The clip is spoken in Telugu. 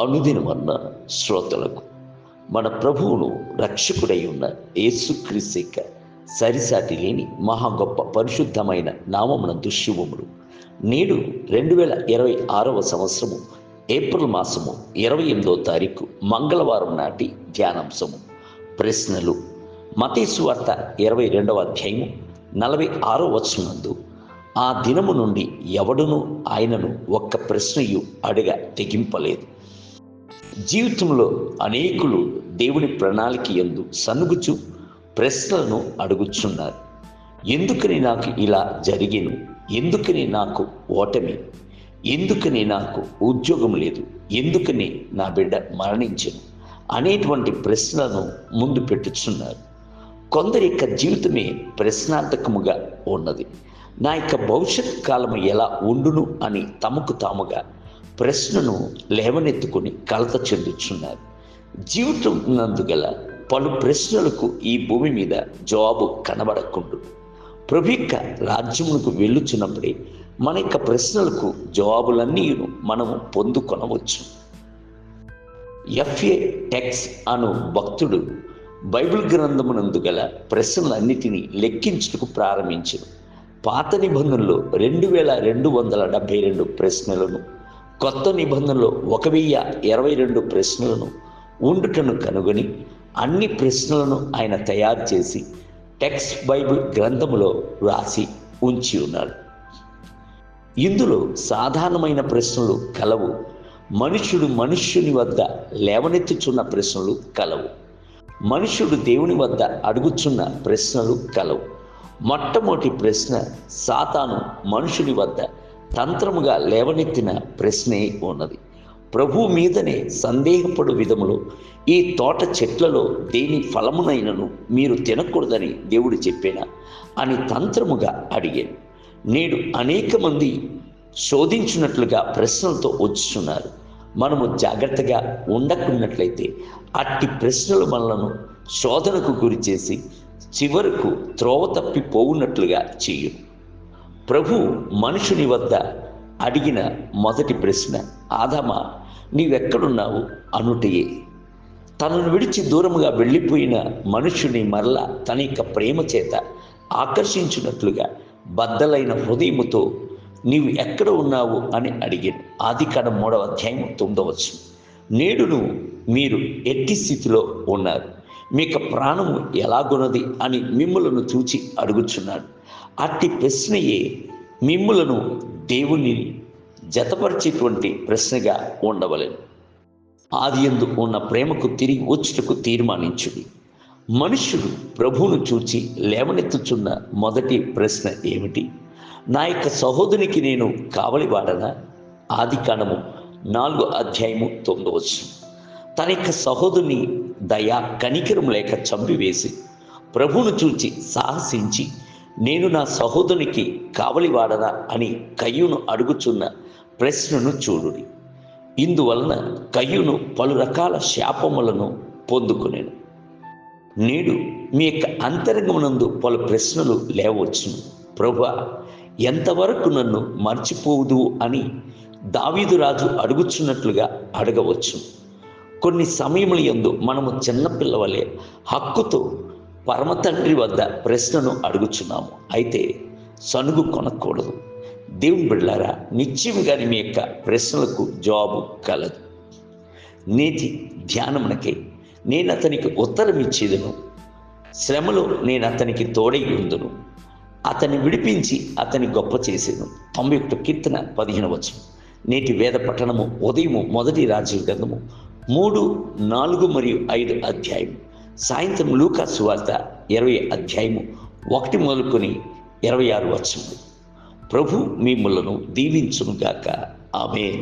అనుదినమన్న శ్రోతలకు మన ప్రభువును రక్షకుడై ఉన్న యేసుక్రీస్తు యొక్క సరిసాటి లేని మహా గొప్ప పరిశుద్ధమైన నామమునందు శుభములు. నేడు 2026 సంవత్సరము ఏప్రిల్ మాసము 28వ తారీఖు మంగళవారం నాటి ధ్యానాంశము. ప్రశ్నలు. మత్తయి సువార్త 22వ అధ్యాయము 46వ వచనమందు, ఆ దినము నుండి ఎవడునూ ఆయనను ఒక్క ప్రశ్నయు అడగ తెగింపలేదు. జీవితంలో అనేకులు దేవుని ప్రణాళిక యందు సనుగుచు ప్రశ్నలను అడుగుచున్నారు. ఎందుకని నాకు ఇలా జరిగేను? ఎందుకని నాకు ఓటమి? ఎందుకని నాకు ఉద్యోగం లేదు? ఎందుకని నా బిడ్డ మరణించను? అనేటువంటి ప్రశ్నలను ముందు పెట్టుచున్నారు. కొందరి యొక్క జీవితమే ప్రశ్నార్థకముగా ఉన్నది. నా యొక్క భవిష్యత్ కాలము ఎలా ఉండును అని తమకు తాముగా ప్రశ్నను లేవనెత్తుకొని కలత చెందుచున్నారు. జీవితం నందుగల పలు ప్రశ్నలకు ఈ భూమి మీద జవాబు కనబడకుండా ప్రభు యొక్క రాజ్యమునకు వెళ్ళుచున్నప్పుడే మన యొక్క ప్రశ్నలకు జవాబులన్నీ మనము పొందుకొనవచ్చు. ఎఫ్ఏ టెక్స్ అను భక్తుడు బైబిల్ గ్రంథమునందు గల ప్రశ్నలన్నిటినీ లెక్కించుటకు ప్రారంభించారు. పాత నిబంధనలో 2272 ప్రశ్నలను, కొత్త నిబంధనలో 1022 ప్రశ్నలను ఉండుటను కనుగొని అన్ని ప్రశ్నలను ఆయన తయారు చేసి టెక్స్ట్ బైబిల్ గ్రంథములో రాసి ఉంచి ఉన్నాడు. ఇందులో సాధారణమైన ప్రశ్నలు కలవు, మనుష్యుని వద్ద లేవనెత్తుచున్న ప్రశ్నలు కలవు, మనుష్యుడు దేవుని వద్ద అడుగుచున్న ప్రశ్నలు కలవు. మొట్టమొదటి ప్రశ్న సాతాను మనుషుని వద్ద తంత్రముగా లేవనెత్తిన ప్రశ్నే ఉన్నది. ప్రభు మీదనే సందేహపడు విధములో ఈ తోట చెట్లలో దేని ఫలమునైనను మీరు తినకూడదని దేవుడు చెప్పేనా అని తంత్రముగా అడిగాను. నేడు అనేక మంది శోధించినట్లుగా ప్రశ్నలతో వచ్చుచున్నారు. మనము జాగ్రత్తగా ఉండకున్నట్లయితే అట్టి ప్రశ్నలు మనలను శోధనకు గురి చేసి చివరకు త్రోవ తప్పి పోవున్నట్లుగా చేయు. ప్రభు మనుషుని వద్ద అడిగిన మొదటి ప్రశ్న, ఆదామా నీవెక్కడున్నావు అనుటయే. తనను విడిచి దూరముగా వెళ్ళిపోయిన మనుషుని మరలా తన యొక్క ప్రేమ చేత ఆకర్షించినట్లుగా బద్దలైన హృదయముతో నీవు ఎక్కడ ఉన్నావు అని అడిగాను. ఆదికాండం 3వ అధ్యాయం 9వ వచనం. నేడును మీరు ఎట్టి స్థితిలో ఉన్నారు, మీకు ప్రాణము ఎలాగొన్నది అని మిమ్ములను చూచి అడుగుచున్నాడు. అట్టి ప్రశ్నయే మిమ్ములను దేవుని జతపరిచేటువంటి ప్రశ్నగా ఉండవలెను. ఆదియందు ఉన్న ప్రేమకు తిరిగి వచ్చుటకు తీర్మానించుడి. మనుష్యుడు ప్రభువును చూచి లేవనెత్తుచున్న మొదటి ప్రశ్న ఏమిటి? నా యొక్క సహోదరునికి నేను కావలివాడనా? ఆదికాండము 4వ అధ్యాయము 9వ వచనం. తన యొక్క సహోదరుని దయా కనికరం లేక చంపివేసి ప్రభువును చూచి సాహసించి నేను నా సహోదరునికి కావలివాడనా అని కయ్యూను అడుగుచున్న ప్రశ్నను చూడుడి. ఇందువలన కయ్యూను పలు రకాల శాపములను పొందుకునేను. నేడు మీ యొక్క అంతరంగమునందు పలు ప్రశ్నలు లేవచ్చును. ప్రభువా, ఎంతవరకు నన్ను మర్చిపోవుదు అని దావీదు రాజు అడుగుచున్నట్లుగా అడగవచ్చు. కొన్ని సమయముల యందు మనము చిన్నపిల్లవలే హక్కుతో పరమతండ్రి వద్ద ప్రశ్నను అడుగుచున్నాము. అయితే సనుగు కొనకూడదు. దేవుని బిడ్డలారా, నిశ్చయముగాని మీ యొక్క ప్రశ్నలకు జవాబు కలదు. నేటి ధ్యానమునకే నేను అతనికి ఉత్తరం ఇచ్చేదను, శ్రమలో నేను అతనికి తోడై ఉందును, అతన్ని విడిపించి అతని గొప్ప చేసేను. 91 కీర్తన 15వ వచనం. నేటి వేద పఠనము ఉదయము 1 రాజుల గ్రంథము 3, 4 మరియు 5 అధ్యాయం. సాయంత్రం లూకా సువార్త 20 అధ్యాయము 1 మొదలుకొని 26 వచనములు. ప్రభు మిమ్ములను దీవించునుగాక. ఆమేన్.